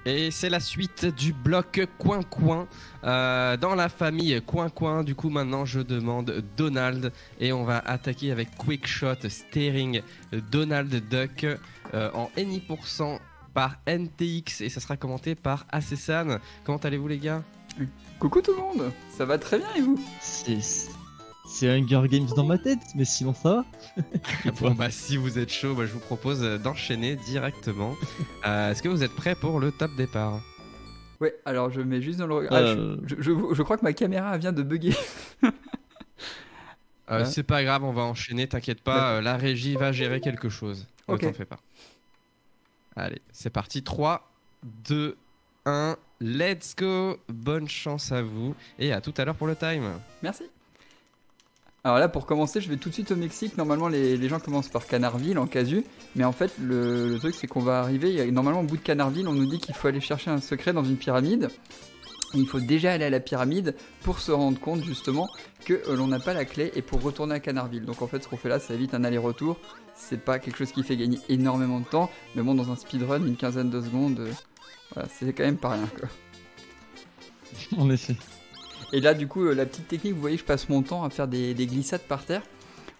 Et c'est la suite du bloc Coin-Coin. Dans la famille Coin-Coin, du coup maintenant je demande Donald. Et on va attaquer avec Quick Shot Steering Donald Duck en NI% par NTX. Et ça sera commenté par Acessan. Comment allez-vous les gars? Coucou tout le monde, ça va très bien et vous? C'est Hunger Games dans ma tête, mais sinon ça va. Bon bah si vous êtes chaud, je vous propose d'enchaîner directement. Est-ce que vous êtes prêts pour le top départ? Ouais, alors je mets juste dans le... Ah, je crois que ma caméra vient de bugger. C'est pas grave, on va enchaîner, t'inquiète pas, la régie va gérer quelque chose. Ne t'en fais pas. Allez, c'est parti, 3, 2, 1, let's go. Bonne chance à vous et à tout à l'heure pour le time. Merci. Alors là, pour commencer, je vais tout de suite au Mexique. Normalement, les gens commencent par Canarville, en casu. Mais en fait, le truc, c'est qu'on va arriver... Normalement, au bout de Canarville, on nous dit qu'il faut aller chercher un secret dans une pyramide. Et il faut déjà aller à la pyramide pour se rendre compte, justement, que l'on n'a pas la clé et pour retourner à Canarville. Donc en fait, ce qu'on fait là, ça évite un aller-retour. C'est pas quelque chose qui fait gagner énormément de temps. Mais bon, dans un speedrun, une quinzaine de secondes, voilà, c'est quand même pas rien, quoi. En effet. Et là, du coup, la petite technique, vous voyez, je passe mon temps à faire des glissades par terre.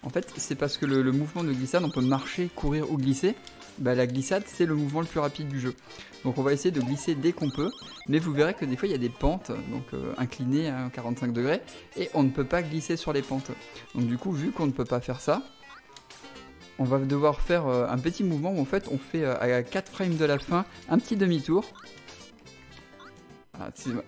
En fait, c'est parce que le mouvement de glissade, on peut marcher, courir ou glisser. Bah, la glissade, c'est le mouvement le plus rapide du jeu. Donc on va essayer de glisser dès qu'on peut. Mais vous verrez que des fois, il y a des pentes, donc inclinées à 45 degrés. Et on ne peut pas glisser sur les pentes. Donc du coup, vu qu'on ne peut pas faire ça, on va devoir faire un petit mouvement où en fait, on fait à 4 frames de la fin un petit demi-tour.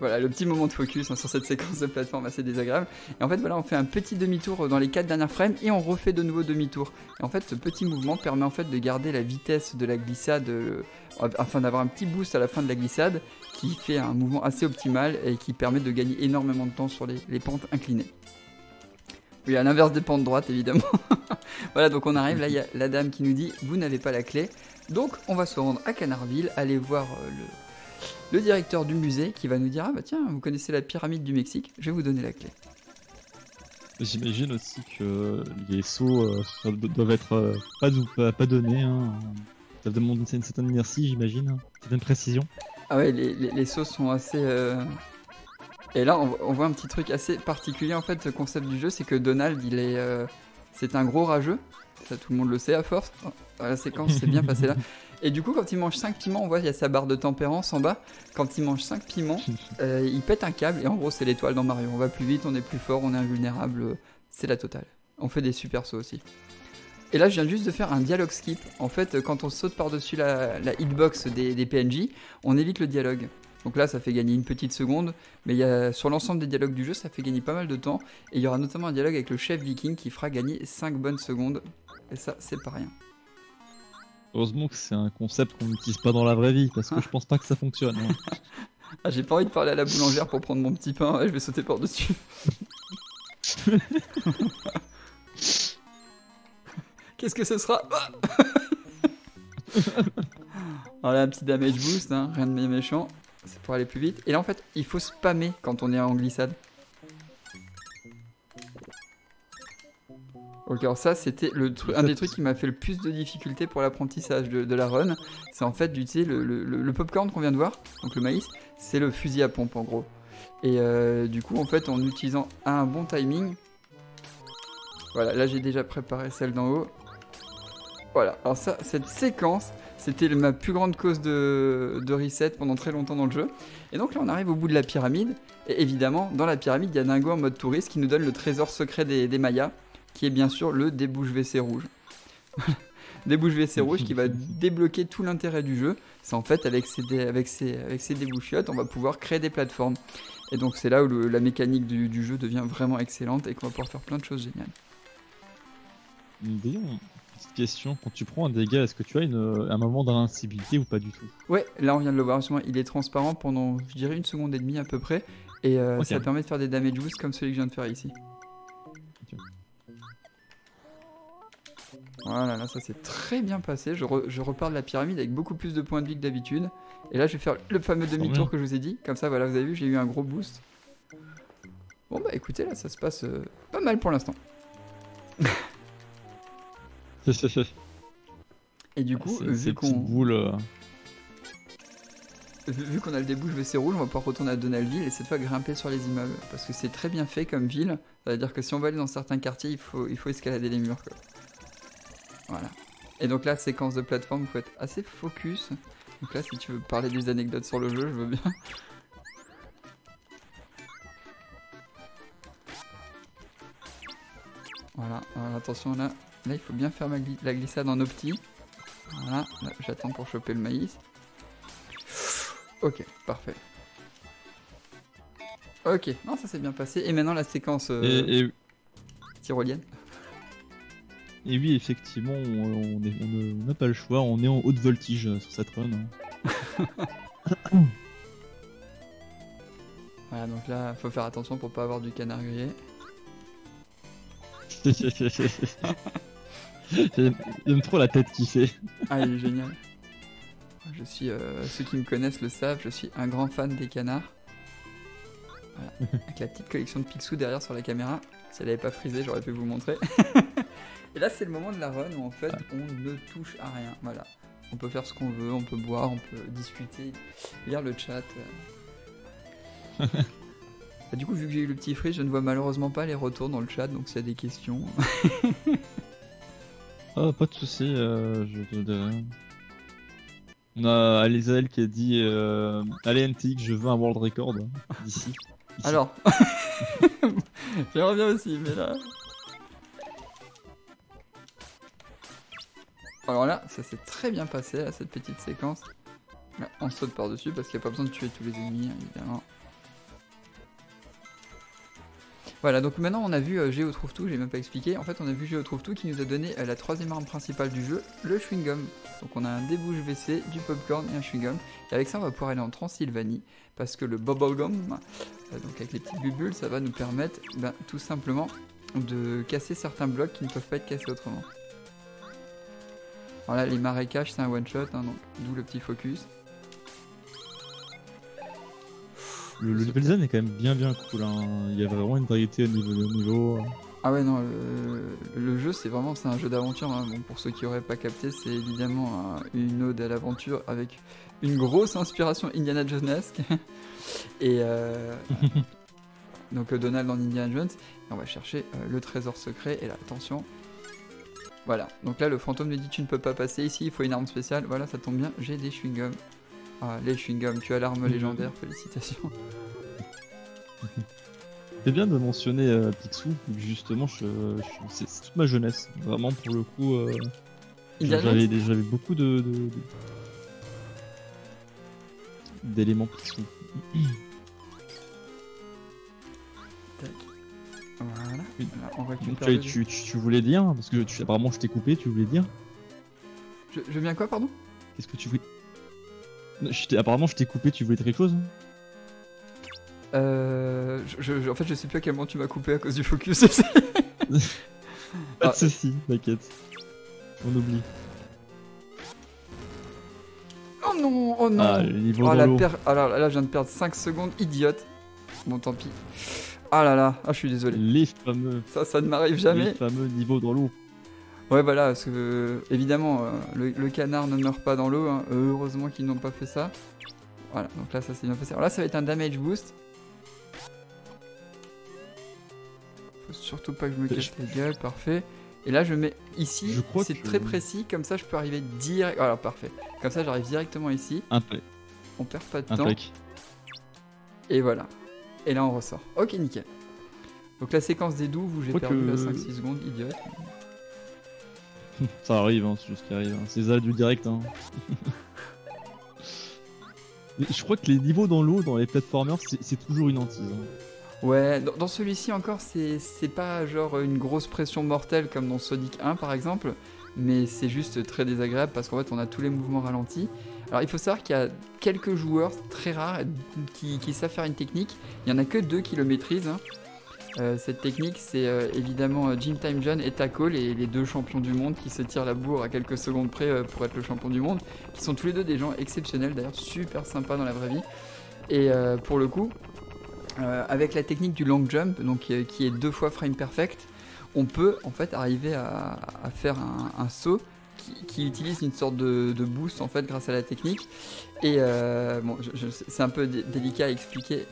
Voilà le petit moment de focus sur cette séquence de plateforme assez désagréable. Et en fait voilà, on fait un petit demi-tour dans les 4 dernières frames et on refait de nouveau demi-tour. Et en fait ce petit mouvement permet en fait de garder la vitesse de la glissade afin d'avoir un petit boost à la fin de la glissade qui fait un mouvement assez optimal et qui permet de gagner énormément de temps sur les pentes inclinées. Oui, à l'inverse des pentes droites évidemment. Voilà, donc on arrive, là il y a la dame qui nous dit vous n'avez pas la clé. Donc on va se rendre à Canarville, aller voir le directeur du musée qui va nous dire ah bah tiens, vous connaissez la pyramide du Mexique, je vais vous donner la clé. J'imagine aussi que les sauts doivent être pas donnés. Hein. Ça demande une certaine inertie, j'imagine, une certaine précision. Ah ouais, les sauts sont assez... Et là, on voit un petit truc assez particulier en fait, le concept du jeu, c'est que Donald, c'est un gros rageux. Ça, tout le monde le sait à force. La séquence s'est bien passée là. Et du coup, quand il mange 5 piments, on voit il y a sa barre de tempérance en bas. Quand il mange 5 piments, il pète un câble. Et en gros, c'est l'étoile dans Mario. On va plus vite, on est plus fort, on est invulnérable. C'est la totale. On fait des super sauts aussi. Et là, je viens juste de faire un dialogue skip. En fait, quand on saute par-dessus la hitbox des PNJ, on évite le dialogue. Donc là, ça fait gagner une petite seconde. Mais sur l'ensemble des dialogues du jeu, ça fait gagner pas mal de temps. Et il y aura notamment un dialogue avec le chef viking qui fera gagner 5 bonnes secondes. Et ça, c'est pas rien. Heureusement que c'est un concept qu'on n'utilise pas dans la vraie vie, parce que je pense pas que ça fonctionne. Hein. Ah, j'ai pas envie de parler à la boulangère pour prendre mon petit pain, ouais, je vais sauter par-dessus. Qu'est-ce que ce sera? Voilà, un petit damage boost, hein, rien de méchant. C'est pour aller plus vite. Et là, en fait, il faut spammer quand on est en glissade. Ok, alors ça, c'était un des trucs qui m'a fait le plus de difficulté pour l'apprentissage de la run. C'est en fait d'utiliser le popcorn qu'on vient de voir, donc le maïs, c'est le fusil à pompe en gros. Et du coup, en fait, en utilisant un bon timing... Voilà, là j'ai déjà préparé celle d'en haut. Voilà, alors ça, cette séquence, c'était ma plus grande cause de reset pendant très longtemps dans le jeu. Et donc là, on arrive au bout de la pyramide. Et évidemment, dans la pyramide, il y a Dingo en mode touriste qui nous donne le trésor secret des Mayas, qui est bien sûr le débouche-WC rouge. Débouche-WC rouge qui va débloquer tout l'intérêt du jeu. C'est en fait, avec ces débouchiottes, on va pouvoir créer des plateformes. Et donc c'est là où la mécanique du jeu devient vraiment excellente et qu'on va pouvoir faire plein de choses géniales. D'ailleurs, petite question, quand tu prends un dégât, est-ce que tu as un moment d'invincibilité ou pas du tout? Ouais, là on vient de le voir, justement, il est transparent pendant, je dirais, 1 seconde et demie à peu près, et ça permet de faire des damage boosts comme celui que je viens de faire ici. Okay. Voilà, là ça s'est très bien passé, je repars de la pyramide avec beaucoup plus de points de vie que d'habitude, et là je vais faire le fameux demi-tour que je vous ai dit, comme ça voilà, vous avez vu, j'ai eu un gros boost. Bon bah écoutez, là ça se passe pas mal pour l'instant. C'est Et du coup, vu qu'on... boule, vu qu'on a le débouche WC rouge, on va pouvoir retourner à Donaldville et cette fois grimper sur les immeubles. Parce que c'est très bien fait comme ville. Ça veut dire que si on va aller dans certains quartiers, il faut escalader les murs, quoi. Voilà. Et donc là, séquence de plateforme, il faut être assez focus. Donc là, si tu veux parler des anecdotes sur le jeu, je veux bien. Voilà, alors attention là. Là, il faut bien faire la glissade en opti. Voilà, là, j'attends pour choper le maïs. Ok, parfait. Ok, non, ça s'est bien passé. Et maintenant, la séquence tyrolienne. Et oui, effectivement, on n'a pas le choix, on est en haute voltige sur cette run. Voilà, donc là, faut faire attention pour pas avoir du canard grillé. J'aime trop la tête qu'il fait. Ah, il est génial. Je suis, ceux qui me connaissent le savent, je suis un grand fan des canards. Voilà. Avec la petite collection de Picsou derrière sur la caméra. Si elle n'avait pas frisé, j'aurais pu vous montrer. Et là, c'est le moment de la run où en fait, on ne touche à rien. Voilà. On peut faire ce qu'on veut, on peut boire, on peut discuter, lire le chat. Du coup, vu que j'ai eu le petit freeze, je ne vois malheureusement pas les retours dans le chat, donc s'il y a des questions. Ah, pas de soucis, je te dis rien. On a Alizael qui a dit allez NTX, je veux un world record d'ici. Alors, j'aimerais bien aussi, mais là. Alors là, ça s'est très bien passé, là, cette petite séquence. Là, on saute par-dessus parce qu'il n'y a pas besoin de tuer tous les ennemis, évidemment. Voilà, donc maintenant on a vu Géo trouve tout, j'ai même pas expliqué. En fait, on a vu Géo trouve tout qui nous a donné la troisième arme principale du jeu, le chewing-gum. Donc on a un débouche WC, du popcorn et un chewing-gum. Et avec ça, on va pouvoir aller en Transylvanie parce que le bubblegum, donc avec les petites bulles, ça va nous permettre tout simplement de casser certains blocs qui ne peuvent pas être cassés autrement. Alors là, les marécages, c'est un one-shot, hein, donc d'où le petit focus. Le level design est quand même bien cool, hein. Il y a vraiment une variété au niveau. Ah ouais, non, le jeu c'est un jeu d'aventure, hein. Bon, pour ceux qui auraient pas capté, c'est évidemment une ode à l'aventure avec une grosse inspiration Indiana Jonesque. Et donc Donald dans Indiana Jones, et on va chercher le trésor secret, et là, attention. Voilà, donc là le fantôme me dit tu ne peux pas passer ici, il faut une arme spéciale, voilà ça tombe bien, j'ai des chewing-gums. Ah, les chewing-gums, tu as l'arme légendaire, félicitations. C'est bien de mentionner Picsou, justement, c'est toute ma jeunesse, vraiment pour le coup. J'avais beaucoup d'éléments Picsou. Voilà. Oui. Là, on récupère Donc, tu voulais dire, parce que apparemment je t'ai coupé, tu voulais dire. Je viens quoi, pardon? Qu'est-ce que tu voulais? Apparemment je t'ai coupé, tu voulais dire quelque chose? En fait, je sais plus à quel moment tu m'as coupé à cause du focus. Pas de soucis, t'inquiète. On oublie. Oh non, oh non. Ah, le niveau dans l'eau. Alors là, je viens de perdre 5 secondes, idiote. Bon, tant pis. Ah là là, je suis désolé. Les fameux. Ça ne m'arrive jamais. Les fameux niveaux dans l'eau. Ouais, voilà, parce que évidemment, le canard ne meurt pas dans l'eau. Hein. Heureusement qu'ils n'ont pas fait ça. Voilà, donc là, ça s'est bien passé. Alors là, ça va être un damage boost. Faut surtout pas que je me casse la gueule, parfait. Et là, je mets ici, c'est très précis, comme ça, je peux arriver direct. Alors, parfait. Comme ça, j'arrive directement ici. On perd pas de temps. Et voilà. Et là, on ressort. Ok, nickel. Donc, la séquence des douves où j'ai perdu la 5-6 secondes, idiote. Ça arrive, hein, c'est juste qui arrive. Hein. C'est ça du direct. Hein. Je crois que les niveaux dans l'eau, dans les platformers, c'est toujours une hantise. Hein. Ouais, dans celui-ci encore, c'est pas genre une grosse pression mortelle comme dans Sonic 1 par exemple, mais c'est juste très désagréable parce qu'en fait on a tous les mouvements ralentis. Alors il faut savoir qu'il y a quelques joueurs très rares qui savent faire une technique, il y en a que 2 qui le maîtrisent. Hein. Cette technique, c'est évidemment Jim Time John et Taco, les 2 champions du monde qui se tirent la bourre à quelques secondes près pour être le champion du monde, qui sont tous les 2 des gens exceptionnels, d'ailleurs super sympas dans la vraie vie. Et pour le coup, avec la technique du long jump, donc qui est 2 fois frame perfect, on peut en fait arriver à faire un saut qui utilise une sorte de boost en fait grâce à la technique. Et bon, c'est un peu délicat à expliquer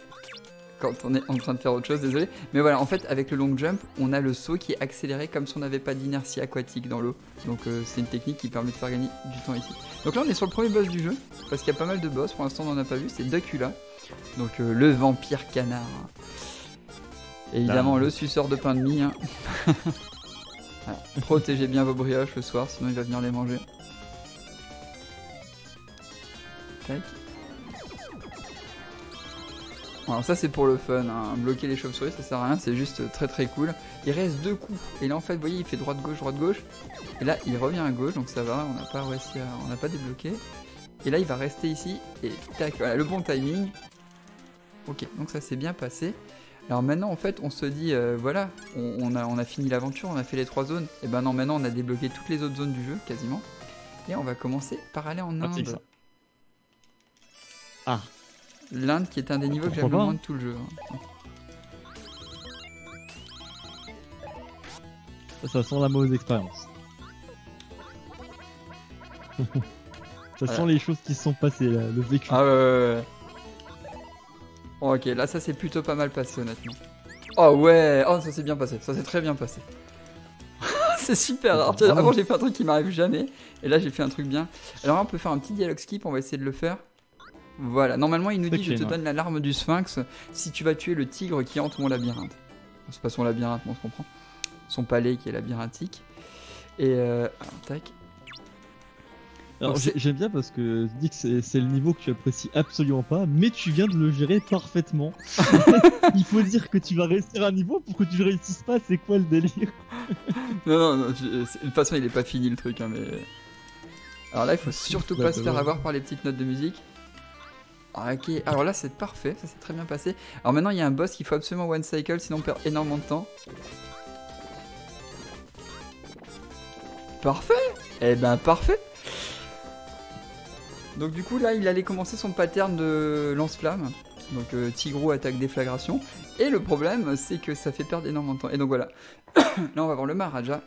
quand on est en train de faire autre chose, désolé. Mais voilà, en fait, avec le long jump, on a le saut qui est accéléré comme si on n'avait pas d'inertie aquatique dans l'eau. Donc c'est une technique qui permet de faire gagner du temps ici. Donc là, on est sur le premier boss du jeu, parce qu'il y a pas mal de boss. Pour l'instant, on n'en a pas vu, c'est Duckula. Donc le vampire canard. Et évidemment, le suceur de pain de mie. Hein. Voilà. Protégez bien vos brioches le soir, sinon il va venir les manger. Tac. Alors ça c'est pour le fun, hein. Bloquer les chauves-souris ça sert à rien, c'est juste très très cool. Il reste 2 coups, et là en fait vous voyez il fait droite-gauche, et là il revient à gauche, donc ça va, on n'a pas réussi à... on n'a pas débloqué. Et là il va rester ici, et tac, voilà, le bon timing. Ok, donc ça s'est bien passé. Alors maintenant en fait on se dit, voilà, on a fini l'aventure, on a fait les 3 zones, et ben non maintenant on a débloqué toutes les autres zones du jeu, quasiment. Et on va commencer par aller en Inde. Ah, l'Inde qui est un des niveaux que j'aime le moins de tout le jeu. Ça sent la mauvaise expérience. Ça sent les choses qui se sont passées, là, le vécu. Ah ouais. Oh, ok, là ça s'est plutôt pas mal passé honnêtement. Oh ouais, oh ça s'est bien passé, ça s'est très bien passé. C'est super rare. Avant j'ai fait un truc qui m'arrive jamais, et là j'ai fait un truc bien. Alors là on peut faire un petit dialogue skip, on va essayer de le faire. Voilà, normalement il nous dit je te donne la larme du sphinx si tu vas tuer le tigre qui hante mon labyrinthe. C'est pas son labyrinthe, mais on se comprend. Son palais qui est labyrinthique. Et alors, tac. Alors j'aime bien parce que tu dis que c'est le niveau que tu apprécies absolument pas, mais tu viens de le gérer parfaitement. Il faut dire que tu vas réussir un niveau pour que tu le réussisses pas, c'est quoi le délire? Non, de toute façon il est pas fini le truc, hein, mais... Alors là il faut surtout pas se faire avoir par les petites notes de musique. Ah, ok, alors là c'est parfait, ça s'est très bien passé. Alors maintenant il y a un boss qu'il faut absolument one cycle, sinon on perd énormément de temps. Parfait. Eh ben parfait. Donc du coup là il allait commencer son pattern de lance-flamme. Donc Tigrou attaque déflagration. Et le problème c'est que ça fait perdre énormément de temps. Et donc voilà. Là on va voir le Maharaja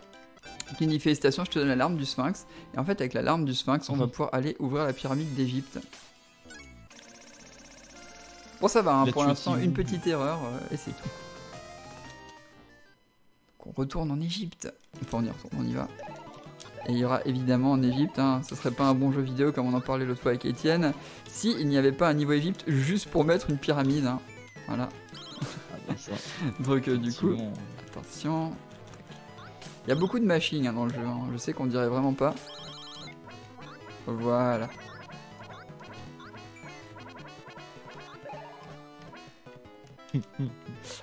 qui dit félicitations, je te donne la larme du sphinx. Et en fait avec la larme du sphinx on va pouvoir aller ouvrir la pyramide d'Égypte. Bon ça va, hein, pour l'instant une petite erreur et c'est tout. Donc, on retourne en Égypte. Enfin on y va. Et il y aura évidemment en Égypte, hein, ce serait pas un bon jeu vidéo comme on en parlait l'autre fois avec Étienne, si il n'y avait pas un niveau Égypte juste pour mettre une pyramide. Hein. Voilà. Donc du coup, attention. Il y a beaucoup de mashing hein, dans le jeu, hein. Je sais qu'on dirait vraiment pas. Voilà.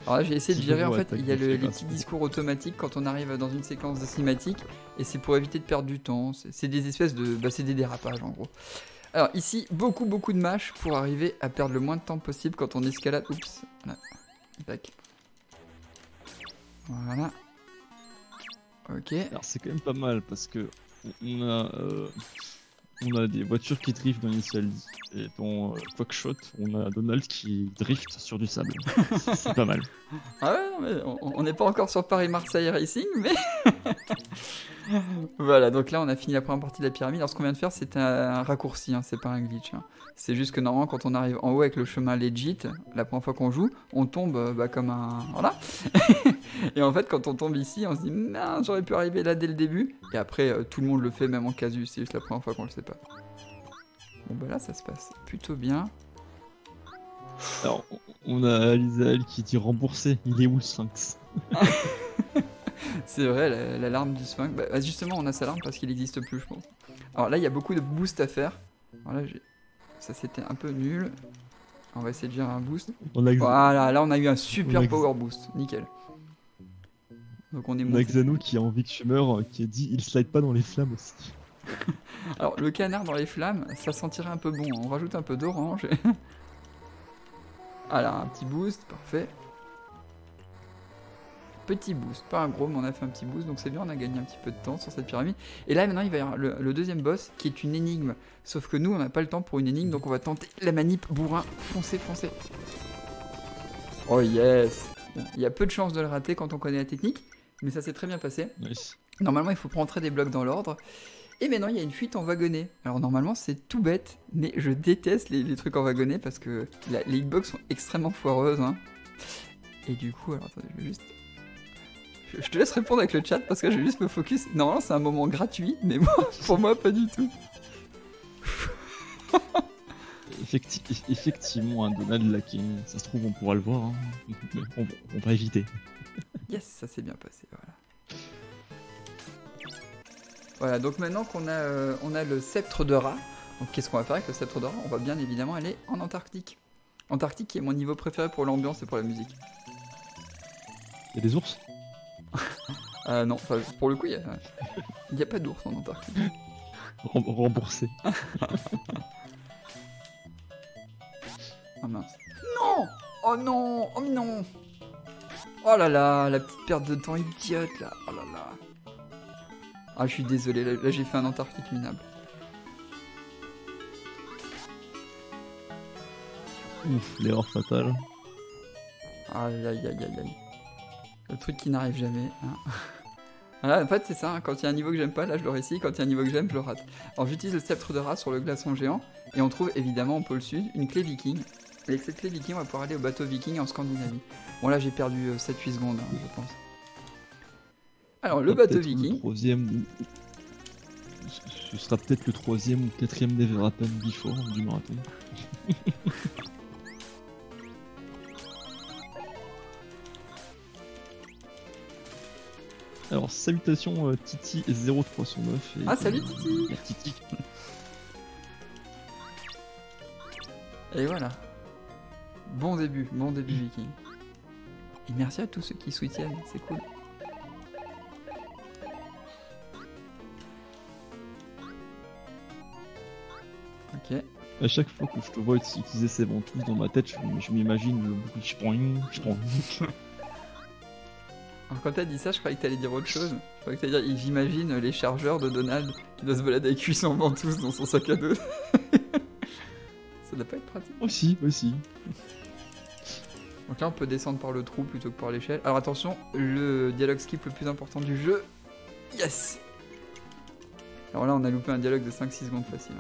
Alors là j'ai essayé de gérer, en fait il y a les petits discours automatiques quand on arrive dans une séquence de cinématique et c'est pour éviter de perdre du temps, c'est des espèces de... Bah, c'est des dérapages en gros. Alors ici beaucoup de mâches pour arriver à perdre le moins de temps possible quand on escalade. Oups, voilà. Tac. Voilà. Ok. Alors c'est quand même pas mal parce que on a des voitures qui driftent dans Initial D. Et dans Quackshot, on a Donald qui drift sur du sable. C'est pas mal. Ah ouais, non, mais on n'est pas encore sur Paris-Marseille Racing, mais... Voilà, donc là on a fini la première partie de la pyramide. Alors ce qu'on vient de faire, c'est un raccourci, hein, c'est pas un glitch. Hein. C'est juste que normalement, quand on arrive en haut avec le chemin legit, la première fois qu'on joue, on tombe comme un... Voilà. Et en fait, quand on tombe ici, on se dit, non, j'aurais pu arriver là dès le début. Et après, tout le monde le fait, même en casu, c'est juste la première fois qu'on le sait pas. Bon bah là, ça se passe plutôt bien. Alors, on a Alisael qui dit rembourser, il est où le sphinx? C'est vrai, la larme du sphinx. Bah, justement, on a sa larme parce qu'il n'existe plus, je pense. Alors là, il y a beaucoup de boosts à faire. Alors là, ça c'était un peu nul. On va essayer de gérer un boost. Voilà, là on a eu un super power boost. Nickel. Donc on est monté. On a Xano qui a envie que je meure, qui a dit il slide pas dans les flammes aussi. Alors le canard dans les flammes, ça sentirait un peu bon. On rajoute un peu d'orange. Voilà, un petit boost, parfait. Petit boost, pas un gros, mais on a fait un petit boost, donc c'est bien, on a gagné un petit peu de temps sur cette pyramide. Et là maintenant il va y avoir le deuxième boss qui est une énigme, sauf que nous on n'a pas le temps pour une énigme, donc on va tenter la manip bourrin, foncez. Oh yes. Bon, il y a peu de chances de le rater quand on connaît la technique, mais ça s'est très bien passé. Nice. Normalement il faut rentrer des blocs dans l'ordre, Et maintenant, il y a une fuite en wagonnet. Alors normalement, c'est tout bête, mais je déteste les trucs en wagonnet parce que les hitbox sont extrêmement foireuses. Hein. Et du coup, alors attendez, je vais juste... Je te laisse répondre avec le chat parce que je vais juste me focus. Normalement, c'est un moment gratuit, mais moi, pour moi, pas du tout. Effectivement, un Donald là, ça se trouve, on pourra le voir. Hein. On va éviter. Yes, ça s'est bien passé, voilà. Voilà, donc maintenant qu'on a, on a le sceptre de rat, donc qu'est-ce qu'on va faire avec le sceptre de rat? On va bien évidemment aller en Antarctique. Antarctique qui est mon niveau préféré pour l'ambiance et pour la musique. Il y a des ours? Non, pour le coup, il n'y a pas d'ours en Antarctique. Remboursé. Oh mince. Non! Oh non! Oh non! Oh là là, la petite perte de temps idiote là. Oh là là. Ah, je suis désolé, là j'ai fait un Antarctique minable. Ouf, l'erreur fatale. Aïe aïe aïe aïe aïe. Le truc qui n'arrive jamais. Hein. Voilà, en fait c'est ça, hein. Quand il y a un niveau que j'aime pas, là je le réussis, quand il y a un niveau que j'aime, je le rate. Alors j'utilise le sceptre de rat sur le glaçon géant, et on trouve évidemment au pôle sud une clé viking. Et avec cette clé viking, on va pouvoir aller au bateau viking en Scandinavie. Bon là j'ai perdu 7-8 secondes, hein, je pense. Alors le bateau viking... Le troisième... Ce sera peut-être le troisième ou quatrième Never Happen Before du marathon. Alors salutations Titi 0309 et, ah salut Titi. Titi. Et voilà. Bon début viking. Et merci à tous ceux qui soutiennent, c'est cool. Ok. À chaque fois que je te vois utiliser ces ventouses dans ma tête, je m'imagine le bruit je prends. Alors quand t'as dit ça, je croyais que t'allais dire autre chose. Je croyais que t'allais dire, j'imagine les chargeurs de Donald qui doit se balader avec 800 ventouses dans son sac à dos. Ça doit pas être pratique. Aussi. Donc là on peut descendre par le trou plutôt que par l'échelle. Alors attention, le dialogue skip le plus important du jeu. Yes. Alors là on a loupé un dialogue de 5-6 secondes facile.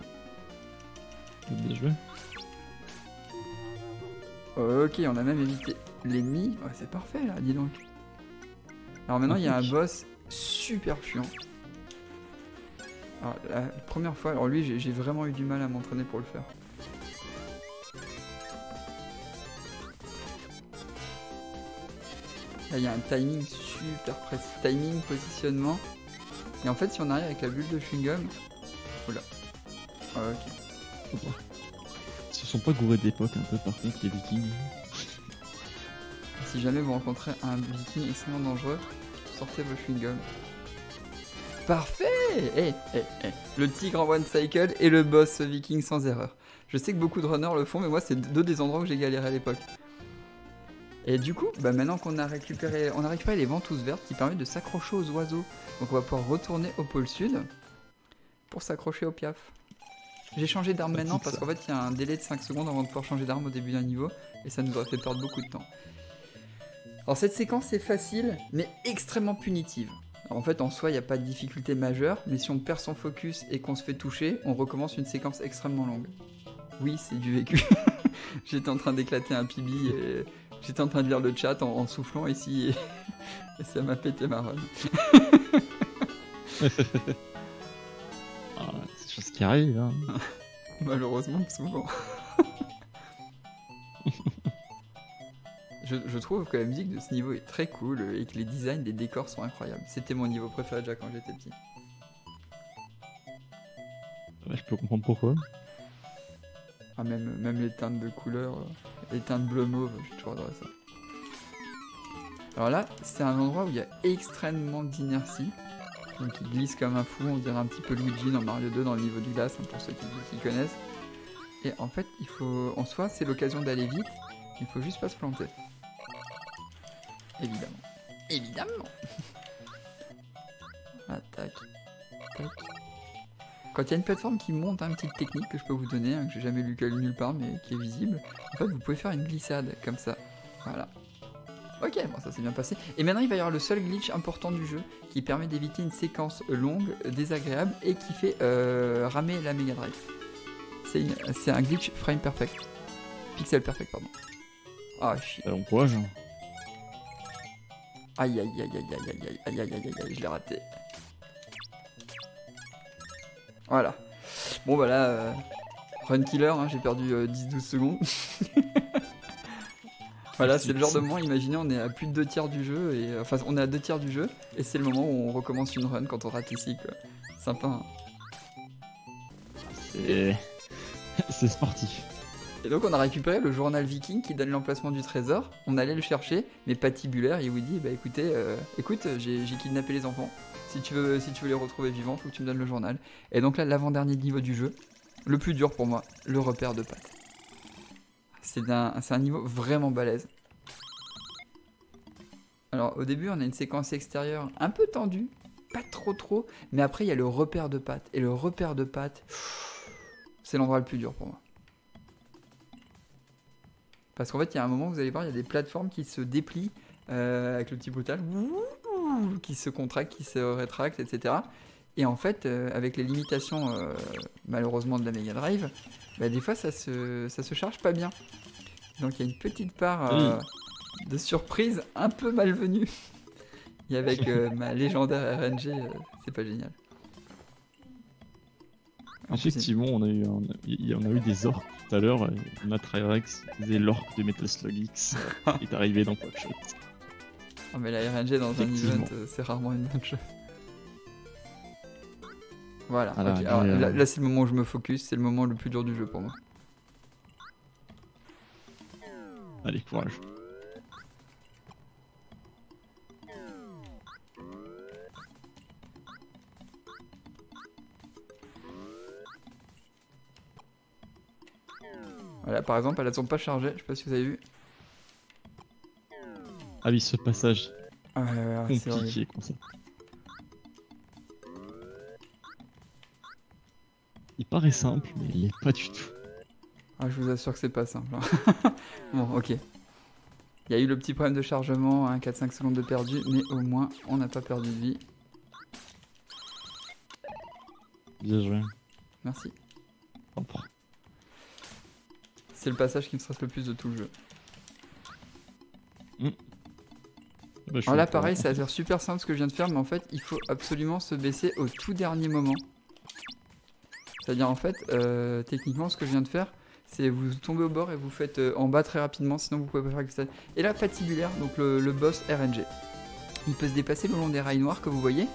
Bien joué. Ok, on a même évité l'ennemi. Ouais, c'est parfait là, dis donc. Alors maintenant il y a un boss super chiant. Alors la première fois, alors lui j'ai vraiment eu du mal à m'entraîner pour le faire. Là il y a un timing super précis, timing, positionnement. Et en fait si on arrive avec la bulle de chewing-gum... Oula. Ok. Ils se sont pas gourés d'époque un peu par contre les vikings. Si jamais vous rencontrez un viking extrêmement dangereux, sortez vos chewing-gums. Parfait. Le tigre en one cycle et le boss viking sans erreur. Je sais que beaucoup de runners le font, mais moi c'est deux des endroits où j'ai galéré à l'époque. Et du coup, bah maintenant qu'on a récupéré les ventouses vertes qui permettent de s'accrocher aux oiseaux. Donc on va pouvoir retourner au pôle sud pour s'accrocher au piaf. J'ai changé d'arme maintenant parce qu'en fait il y a un délai de 5 secondes avant de pouvoir changer d'arme au début d'un niveau et ça nous aurait fait perdre beaucoup de temps. Alors cette séquence est facile mais extrêmement punitive. Alors, en fait en soi il n'y a pas de difficulté majeure, mais si on perd son focus et qu'on se fait toucher, on recommence une séquence extrêmement longue. Oui, c'est du vécu. J'étais en train d'éclater un pibi et j'étais en train de lire le chat en soufflant ici et ça m'a pété ma run. C'est des choses qui arrivent. Hein. Malheureusement souvent. Je trouve que la musique de ce niveau est très cool et que les designs des décors sont incroyables. C'était mon niveau préféré déjà quand j'étais petit. Ouais, je peux comprendre pourquoi. Ah, même les teintes de couleurs, les teintes bleu mauve, j'ai toujours adoré ça. Alors là, c'est un endroit où il y a extrêmement d'inertie. Donc il glisse comme un fou, on dirait un petit peu Luigi dans Mario 2 dans le niveau de glace, hein, pour ceux qui connaissent. Et en fait, il faut, en soi, c'est l'occasion d'aller vite, il faut juste pas se planter. Évidemment. Ah, tac. Quand il y a une plateforme qui monte, une petite technique que je peux vous donner, que j'ai jamais lu nulle part mais qui est visible, en fait vous pouvez faire une glissade comme ça. Voilà. Ok, bon ça s'est bien passé. Et maintenant il va y avoir le seul glitch important du jeu qui permet d'éviter une séquence longue, désagréable et qui fait ramer la Mega Drive. C'est un glitch frame perfect. Pixel perfect, pardon. Ah, shit. Bon courage. Aïe aïe aïe aïe aïe aïe aïe aïe aïe aïe, je l'ai raté. Voilà. Bon bah là, run killer, hein, j'ai perdu 10-12 secondes. Voilà, c'est le genre de moment, imaginez, on est à plus de 2 tiers du jeu, et enfin on est à 2 tiers du jeu, et c'est le moment où on recommence une run quand on rate ici, quoi. Sympa, hein. C'est sportif. Et donc on a récupéré le journal viking qui donne l'emplacement du trésor, on allait le chercher, mais Patibulaire, il vous dit, bah écoutez, écoute, j'ai kidnappé les enfants, si tu veux les retrouver vivants, faut que tu me donnes le journal. Et donc là, l'avant-dernier niveau du jeu, le plus dur pour moi, le repère de Pat. C'est un niveau vraiment balèze. Alors au début on a une séquence extérieure un peu tendue, pas trop, mais après il y a le repère de Pat. Et le repère de Pat, c'est l'endroit le plus dur pour moi. Parce qu'en fait il y a un moment, vous allez voir, il y a des plateformes qui se déplient avec le petit brutal, qui se contractent, qui se rétractent, etc. Et en fait, avec les limitations malheureusement de la Mega Drive, bah, des fois ça se charge pas bien. Donc il y a une petite part de surprise un peu malvenue. Et avec ma légendaire RNG, c'est pas génial. Effectivement, on a eu des orques tout à l'heure. Notre Trirex disait l'orque de Metal Slug X est arrivé dans Quackshot. Ah mais la RNG dans un event, c'est rarement une bonne chose. Voilà, okay. Alors, là c'est le moment où je me focus, c'est le moment le plus dur du jeu pour moi. Allez, courage. Voilà, par exemple, elles sont pas chargées, je sais pas si vous avez vu. Ah oui, ce passage c'est compliqué comme ça. Il paraît simple, mais il est pas du tout. Ah, je vous assure que c'est pas simple. Bon, ok. Il y a eu le petit problème de chargement, hein, 4-5 secondes de perdu, mais au moins, on n'a pas perdu de vie. Bien joué. Merci. Propre. C'est le passage qui me stresse le plus de tout le jeu. Bah, alors là, pareil, ça a l'air super simple ce que je viens de faire, mais en fait, il faut absolument se baisser au tout dernier moment. C'est-à-dire, en fait, techniquement, ce que je viens de faire, c'est vous tombez au bord et vous faites en bas très rapidement, sinon vous pouvez pas faire que ça. Et là, Patibulaire, donc le boss RNG, il peut se déplacer le long des rails noirs que vous voyez.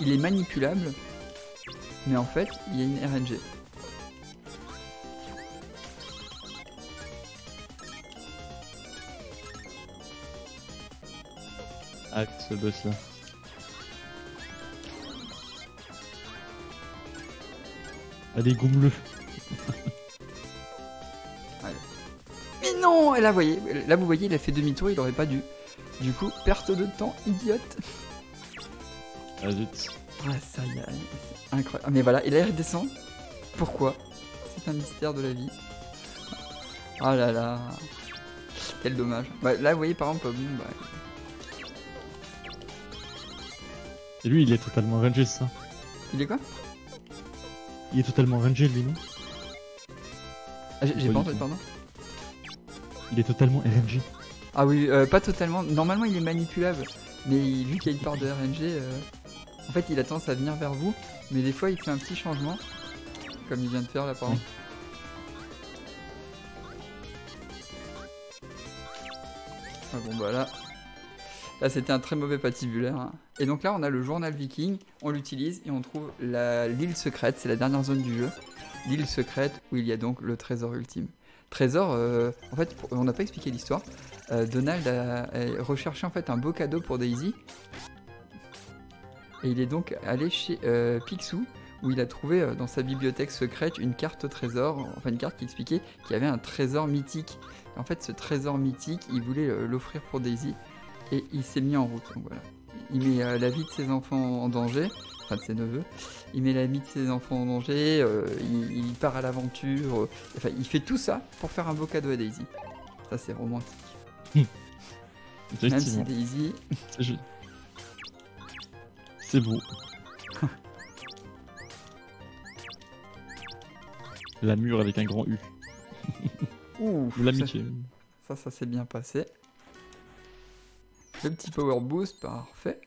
Il est manipulable, mais en fait, il y a une RNG. Ah, ce boss là. Allez, gomme-le. Mais non! Et là, vous voyez, il a fait demi-tour, il aurait pas dû. Du coup, perte de temps idiote. Ah zut. Ouais, ça y est, c'est incroyable. Ah, mais voilà, et là, il redescend. Pourquoi? C'est un mystère de la vie. Oh là là. Quel dommage. Bah, là, vous voyez, par exemple, bon, bah... Et lui, il est totalement rangé, ça. Il est quoi? Il est totalement rangé, lui, non? Ah, j'ai pas entendu, pardon. Il est totalement RNG. Ah oui, pas totalement. Normalement, il est manipulable. Mais vu qu'il y a une part de RNG, en fait, il a tendance à venir vers vous. Mais des fois, il fait un petit changement. Comme il vient de faire, là, par exemple. Ah bon, bah là... Là, c'était un très mauvais patibulaire. Hein. Et donc là, on a le journal viking, on l'utilise et on trouve l'île secrète, c'est la dernière zone du jeu. L'île secrète où il y a donc le trésor ultime. Trésor, en fait, on n'a pas expliqué l'histoire. Donald a recherché en fait un beau cadeau pour Daisy. Et il est donc allé chez Picsou, où il a trouvé dans sa bibliothèque secrète une carte au trésor, enfin une carte qui expliquait qu'il y avait un trésor mythique. Et en fait, ce trésor mythique, il voulait l'offrir pour Daisy. Et il s'est mis en route, donc voilà. Il met la vie de ses enfants en danger, enfin de ses neveux. Il met la vie de ses enfants en danger, il part à l'aventure. Enfin, il fait tout ça pour faire un beau cadeau à Daisy. Ça, c'est romantique. Même si Effectivement. Daisy... C'est beau. La mûre avec un grand U. Ouh, De l'amitié. ça s'est bien passé. Le petit power boost, parfait.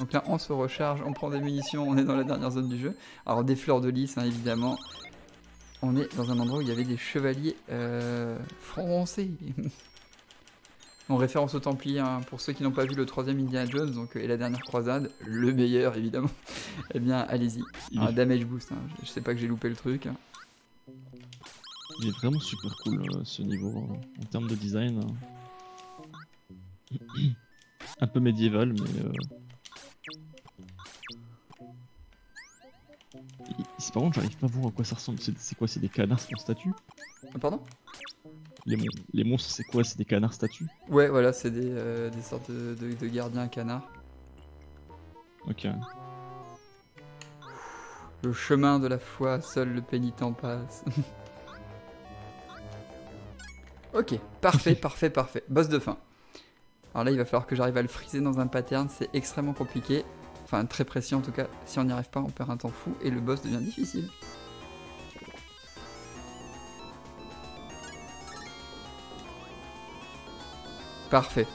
Donc là, on se recharge, on prend des munitions, on est dans la dernière zone du jeu. Alors des fleurs de lys, hein, évidemment. On est dans un endroit où il y avait des chevaliers français. En référence aux Templiers, hein, pour ceux qui n'ont pas vu le 3ème Indiana Jones donc, et la dernière croisade, le meilleur évidemment, eh bien allez-y. Un damage boost, hein. Je sais pas que j'ai loupé le truc. Hein. Il est vraiment super cool ce niveau en termes de design. Un peu médiéval, mais. C'est par contre, j'arrive pas à voir à quoi ça ressemble. C'est quoi? C'est des canards en statue? Ah, pardon? Les monstres, c'est quoi? C'est des canards statues? Ouais, voilà, c'est des sortes de gardiens canards. Ok. Le chemin de la foi, seul le pénitent passe. Ok, parfait, parfait, parfait. Boss de fin. Alors là, il va falloir que j'arrive à le friser dans un pattern, c'est extrêmement compliqué. Enfin, très précis en tout cas. Si on n'y arrive pas, on perd un temps fou et le boss devient difficile. Parfait.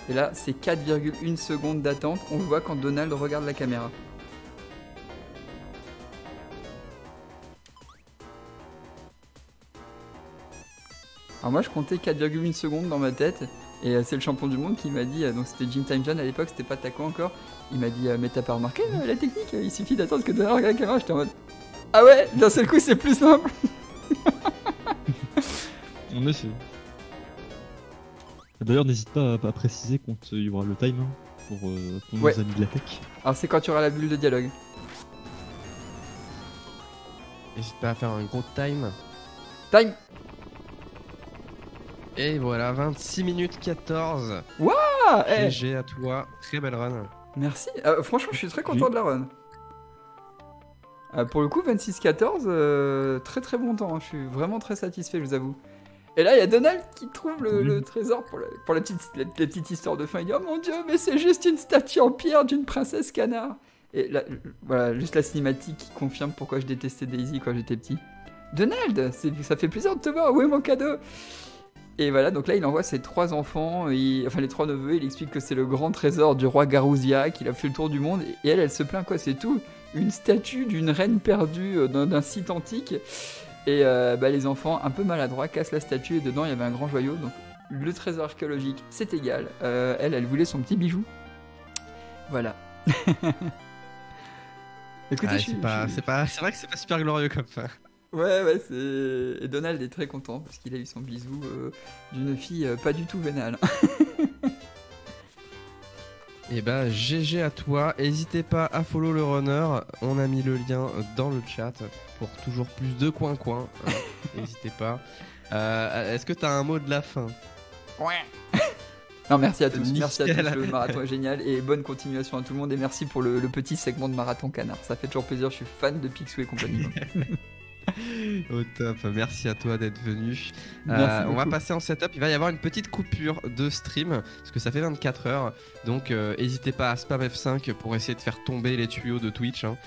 Et là, c'est 4,1 secondes d'attente. On le voit quand Donald regarde la caméra. Alors moi je comptais 4,1 secondes dans ma tête et c'est le champion du monde qui m'a dit, donc c'était Jim Time John à l'époque, c'était pas Taco encore, il m'a dit mais t'as pas remarqué la technique, il suffit d'attendre que Donald regarde la caméra, j'étais en mode ah ouais, d'un seul coup c'est plus simple. En effet. D'ailleurs, n'hésite pas à préciser quand il y aura le time pour nos amis de la tech. Alors c'est quand tu auras la bulle de dialogue. N'hésite pas à faire un gros time. Time. Et voilà, 26 minutes 14. Ah, hey. GG à toi, très belle run. Merci, franchement je suis très content de la run. Pour le coup 26-14, très très bon temps, hein. Je suis vraiment très satisfait je vous avoue. Et là il y a Donald qui trouve le trésor pour la petite histoire de fin, il dit oh mon dieu mais c'est juste une statue en pierre d'une princesse canard. Et là, voilà, juste la cinématique qui confirme pourquoi je détestais Daisy quand j'étais petit. Donald, ça fait plaisir de te voir, où est mon cadeau? Et voilà, donc là il envoie ses 3 enfants, enfin les 3 neveux, il explique que c'est le grand trésor du roi Garouzia, qu'il a fait le tour du monde, et elle se plaint quoi, c'est tout, une statue d'une reine perdue d'un site antique, et les enfants, un peu maladroits, cassent la statue, et dedans il y avait un grand joyau, donc le trésor archéologique, c'est égal, elle voulait son petit bijou. Voilà. Écoutez, c'est vrai que c'est pas super glorieux comme ça. Ouais, c'est... Et Donald est très content parce qu'il a eu son bisou d'une fille pas du tout vénale. Et bah GG à toi, n'hésitez pas à follow le runner, on a mis le lien dans le chat pour toujours plus de coin-coin, n'hésitez pas. Est-ce que t'as un mot de la fin? Ouais. Non, merci à tous, Nickel. merci à tous, le marathon est génial et bonne continuation à tout le monde et merci pour le petit segment de marathon canard, ça fait toujours plaisir, je suis fan de Picsou et compagnie. Au top, merci à toi d'être venu. On va passer en setup, il va y avoir une petite coupure de stream parce que ça fait 24 heures, donc n'hésitez pas à spam F5 pour essayer de faire tomber les tuyaux de Twitch, hein.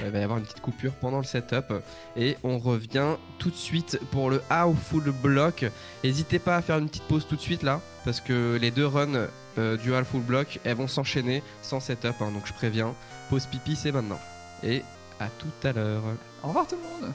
Il va y avoir une petite coupure pendant le setup et on revient tout de suite pour le How Full Block. N'hésitez pas à faire une petite pause tout de suite là parce que les 2 runs du How Full Block elles vont s'enchaîner sans setup, hein, donc je préviens, pause pipi c'est maintenant et à tout à l'heure. Au revoir tout le monde.